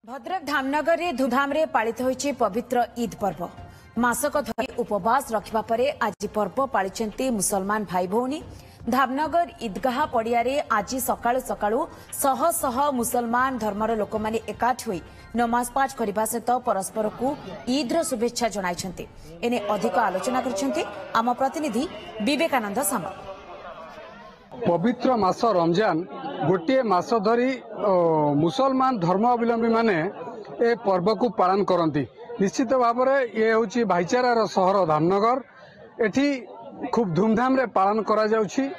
भद्रक धामनगर में धूमधाम रे पालित होइछि पवित्र ईद पर्व। मासक धरी उपवास रखिबा परे आज पर्व पालिछन्ति मुसलमान भाई भौनी। धामनगर ईदगाह पड़ियारे आज सकाळु सकाळु शह शह मुसलमान धर्मर लोक माने एकाठ होई नमाज पाठ करबा सहित परस्पर को ईदर शुभेच्छा जणाइछन्ति। एने अधिक आलोचना करछन्ति आम प्रतिनिधि विवेकानंद सामल। पवित्र मास रमजान गोटे मास धरी मुसलमान धर्मावलंबी माने ए पर्व को पालन करती। निश्चित भाव में ये हूँ भाईचारार सहर धामनगर। एठी खूब धूमधाम रे पालन करा जाउछि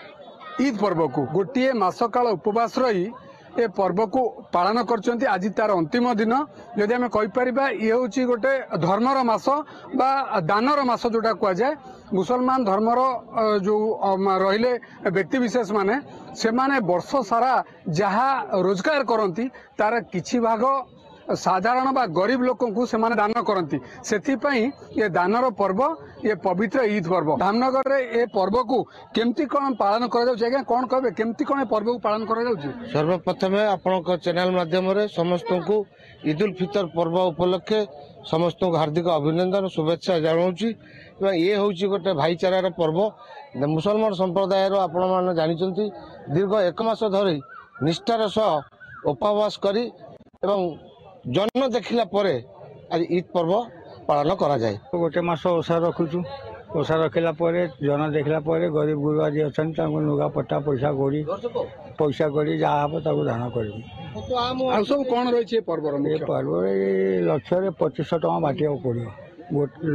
ईद पर्व को। गोटे मास काल उपवास रही ए पर्व को पालन करछन्ति। आज तार अंतिम दिन यदि आम कहीपर ये हूँ गोटे धर्मर मास बा दानर मास जोटा कह जाए। मुसलमान धर्मर जो रहिले व्यक्ति विशेष माने से माने वर्ष सारा जहा रोजगार करती तार किछि भाग साधारण बा गरीब लोकों को से दान करती। सेथिपाई ये दानर पर्व ये पवित्र ईद पर्व धामनगर रे ए पर्व को केमती कौन पालन करा जाउछि? आज्ञा कौन कहबे केमती कौन पर्व को पालन करा जाउछि? सर्वप्रथम आपन चैनल माध्यम रे समस्त को ईद उल फितर पर्व उपलक्षे समस्त को हार्दिक अभिनंदन शुभेच्छा जनाऊँगी। ये हूँ गोटे भाईचारार पर्व। मुसलमान संप्रदायर आपण मैंने जानते दीर्घ एक मास धरी निष्ठार सह उपवास करी जन्म देखला परे आज ईद पर्व पालन करा जाए। गोटे मास ओषा रखुचु। ओषा रखला जन देखला गरीब गुरुआ जी अच्छा नुगा पट्टा पैसा करी जहाँ हम दान कर सब कौन रही पर्व लक्ष्य 2500 टका बांटा पड़ो।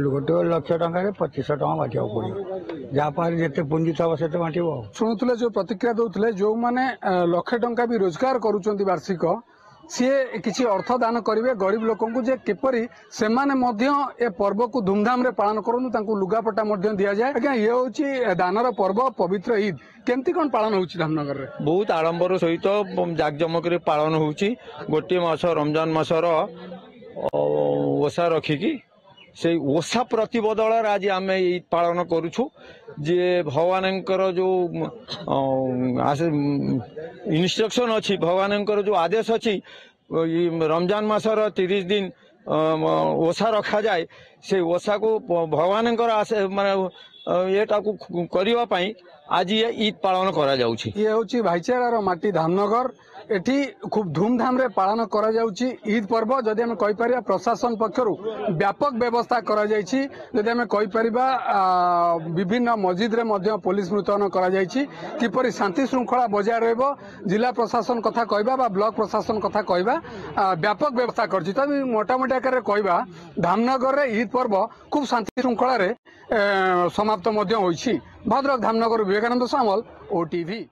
गोटे लक्ष टकर 2500 टका बांटा पड़ो। जहाँ पाखे जिते पुंजी थव से बांटो। शुणुले जो प्रतिक्रिया दौले जो मैंने लक्षे टंका भी रोजगार करुँच वार्षिक सी किसी अर्थ दान करेंगे गरीब लोक जे किपरि से ए पर्व को धूमधाम रे पालन करूँ लुगापटा दि जाए। आज्ञा ये हूँ दानर पर्व पवित्र ईद केमती कौन पालन हो धामनगर रे? बहुत आडंबर सहित जाकजमक पालन हो गोटे मास रमजान मासर ओषा रखिकी से ओषा प्रतिबदल आज आम ईद पालन करुछु। जे भगवान जो इन्स्ट्रक्शन अच्छी भगवान जो आदेश अच्छी रमजान मासर 30 दिन ओषा रखा जाए से ओषा को भगवान माने येटा को करिवा पई आज ये ईद पालन करा जाउछि। ये हूँ भाईचारार माटी धामनगर। एठी खूब धूमधाम रे पालन करा जाउछि ईद पर्व। जदि आम कहि परिबा प्रशासन पक्षरु व्यापक व्यवस्था करा जाइछि। जदि आम कहि परिबा विभिन्न मस्जिद रे मध्य पुलिस मुतयन करा जाइछि किपरि शांति श्रृंखला बजाय रहबो। जिला प्रशासन कथा कहबा बा ब्लॉक प्रशासन कथा कहबा व्यापक व्यवस्था करछि। तबे मोटामोटी आकार रे कहबा धामनगर रे ईद पर्व खूब शांति श्रृंखला रे समाप्त मध्य होइछि। भद्रक धामनगर विवेकानंद सामल, ओटीवी।